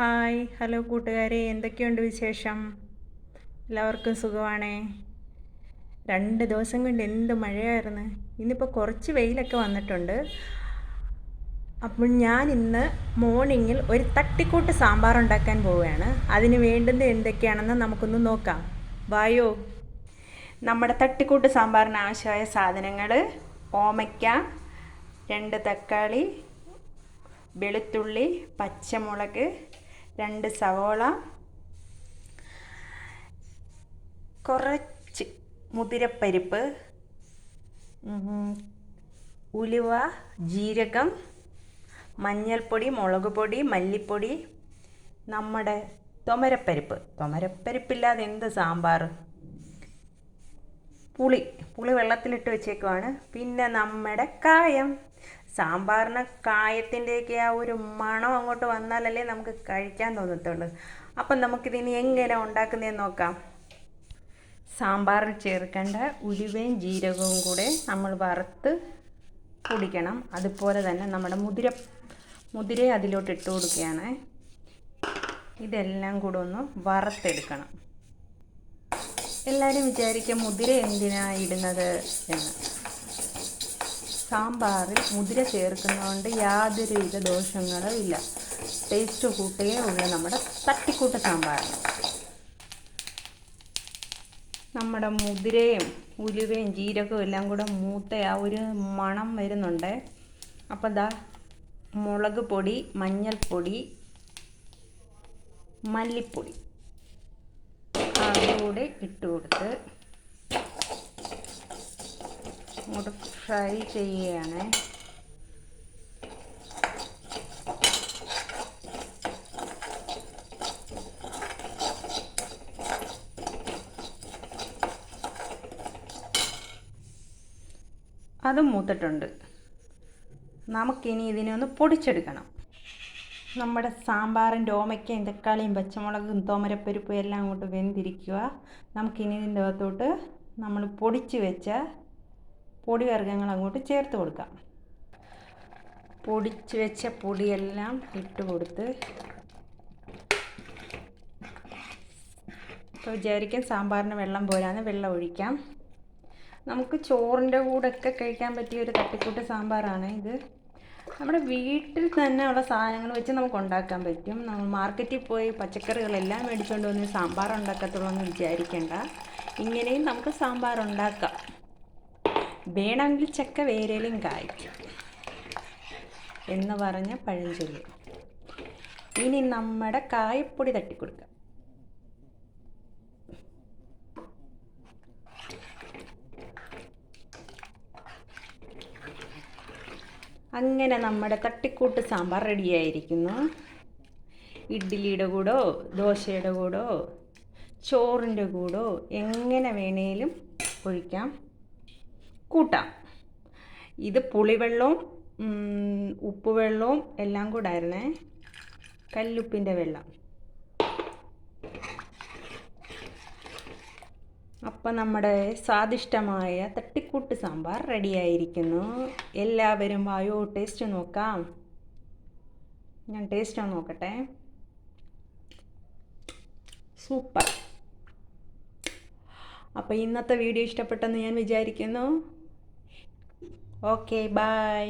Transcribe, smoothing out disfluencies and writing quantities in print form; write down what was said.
Hello കൂട്ടുകാരെ, എന്തൊക്കെയുണ്ട് വിശേഷം? എല്ലാവർക്കും സുഖമാണേ. 2 ദിവസം കൊണ്ട് എന്ത് മഴയായിരുന്നു. ഇന്നിപ്പോൾ കുറച്ച് വെയിലൊക്കെ വന്നിട്ടുണ്ട്. അപ്പോൾ ഞാൻ ഇന്ന് മോർണിംഗിൽ ഒരു തട്ടിക്കൂട്ട് സാമ്പാർ ഉണ്ടാക്കാൻ പോവുകയാണ്. അതിന് വേണ്ടുന്നത് എന്തൊക്കെയാണെന്ന് നമുക്കൊന്ന് നോക്കാം. വായോ. നമ്മുടെ തട്ടിക്കൂട്ട് സാമ്പാറിന് ആവശ്യമായ സാധനങ്ങൾ: ഓമയ്ക്ക, 2 തക്കാളി, വെളുത്തുള്ളി, പച്ചമുളക്, 2 സവോള, കുറച്ച് മുതിരപ്പരിപ്പ്, ഉലുവ, ജീരകം, മഞ്ഞൾപ്പൊടി, മുളക് പൊടി, മല്ലിപ്പൊടി, നമ്മുടെ തുമരപ്പരിപ്പില്ലാതെ എന്ത് സാമ്പാർ. പുളി വെള്ളത്തിലിട്ട് വെച്ചേക്കുവാണ്. പിന്നെ നമ്മുടെ കായം. സാമ്പാറിന് കായത്തിൻ്റെയൊക്കെ ആ ഒരു മണം അങ്ങോട്ട് വന്നാലല്ലേ നമുക്ക് കഴിക്കാൻ തോന്നത്തുള്ളൂ. അപ്പം നമുക്കിതിനി എങ്ങനെ ഉണ്ടാക്കുന്നതെന്ന് നോക്കാം. സാമ്പാറിൽ ചേർക്കേണ്ട ഉലുവയും ജീരകവും കൂടെ നമ്മൾ വറുത്ത് പൊടിക്കണം. അതുപോലെ തന്നെ നമ്മുടെ മുതിര അതിലോട്ട് ഇട്ട് കൊടുക്കുകയാണ്. ഇതെല്ലാം കൂടെ ഒന്ന് വറുത്തെടുക്കണം. എല്ലാവരും വിചാരിക്കുക മുതിര എന്തിനാണ് ഇടുന്നത് എന്ന്. സാമ്പാറിൽ മുതിര ചേർക്കുന്നതുകൊണ്ട് യാതൊരുവിധ ദോഷങ്ങളും ഇല്ല. ടേസ്റ്റ് കൂട്ടുകയേ ഉള്ളൂ നമ്മുടെ തട്ടിക്കൂട്ട് സാമ്പാറിന്. നമ്മുടെ മുതിരയും ഉലുവയും ജീരകവും എല്ലാം കൂടെ മൂത്ത ആ ഒരു മണം വരുന്നുണ്ട്. അപ്പോൾ ദാ മുളക് പൊടി, മഞ്ഞൾപ്പൊടി, മല്ലിപ്പൊടി അതുകൂടെ ഇട്ട് കൊടുത്ത് അങ്ങോട്ട് ഫ്രൈ ചെയ്യുകയാണ്. അതും മൂത്തിട്ടുണ്ട്. നമുക്കിനി ഇതിനെ ഒന്ന് പൊടിച്ചെടുക്കണം. നമ്മുടെ സാമ്പാറിൻ്റെ ഓമയ്ക്കയും തക്കാളിയും പച്ചമുളകും തോമരപ്പരിപ്പും എല്ലാം അങ്ങോട്ട് വെന്തിരിക്കുക. നമുക്കിനി ഇതിൻ്റെ അകത്തോട്ട് നമ്മൾ പൊടിച്ച് വെച്ച പൊടിവർഗ്ഗങ്ങൾ അങ്ങോട്ട് ചേർത്ത് കൊടുക്കാം. പൊടിച്ച് വെച്ച പൊടിയെല്ലാം ഇട്ട് കൊടുത്ത് ഇപ്പോൾ വിചാരിക്കും സാമ്പാറിന് വെള്ളം പോരാന്ന്, വെള്ളം ഒഴിക്കാം. നമുക്ക് ചോറിൻ്റെ കൂടെയൊക്കെ കഴിക്കാൻ പറ്റിയ ഒരു തട്ടിക്കൂട്ട് സാമ്പാറാണ് ഇത്. നമ്മുടെ വീട്ടിൽ തന്നെ ഉള്ള സാധനങ്ങൾ വെച്ച് നമുക്ക് ഉണ്ടാക്കാൻ പറ്റും. നമ്മൾ മാർക്കറ്റിൽ പോയി പച്ചക്കറികളെല്ലാം മേടിച്ചുകൊണ്ട് വന്ന് സാമ്പാർ ഉണ്ടാക്കത്തുള്ളൂ എന്ന് വിചാരിക്കേണ്ട. ഇങ്ങനെയും നമുക്ക് സാമ്പാർ ഉണ്ടാക്കാം. വേണമെങ്കിൽ ചക്ക വേരയിലും കായ്ക്കും എന്ന് പറഞ്ഞ പഴഞ്ചൊല്ല്. ഇനി നമ്മുടെ കായപ്പൊടി തട്ടിക്കൊടുക്കാം. അങ്ങനെ നമ്മുടെ തട്ടിക്കൂട്ട് സാമ്പാർ റെഡിയായിരിക്കുന്നു. ഇഡ്ഡലിയുടെ കൂടോ ദോശയുടെ കൂടോ ചോറിൻ്റെ കൂടോ എങ്ങനെ വേണേലും ഒഴിക്കാം, കൂട്ടാം. ഇത് പുളിവെള്ളവും ഉപ്പുവെള്ളവും എല്ലാം കൂടായിരുന്നേ, കല്ലുപ്പിൻ്റെ വെള്ളം. അപ്പം നമ്മുടെ സ്വാദിഷ്ടമായ തട്ടിക്കൂട്ട് സാമ്പാർ റെഡിയായിരിക്കുന്നു. എല്ലാവരും വായോ, ടേസ്റ്റ് നോക്കാം. ഞാൻ ടേസ്റ്റ് നോക്കട്ടെ. സൂപ്പർ. അപ്പോൾ ഇന്നത്തെ വീഡിയോ ഇഷ്ടപ്പെട്ടെന്ന് ഞാൻ വിചാരിക്കുന്നു. Okay, by.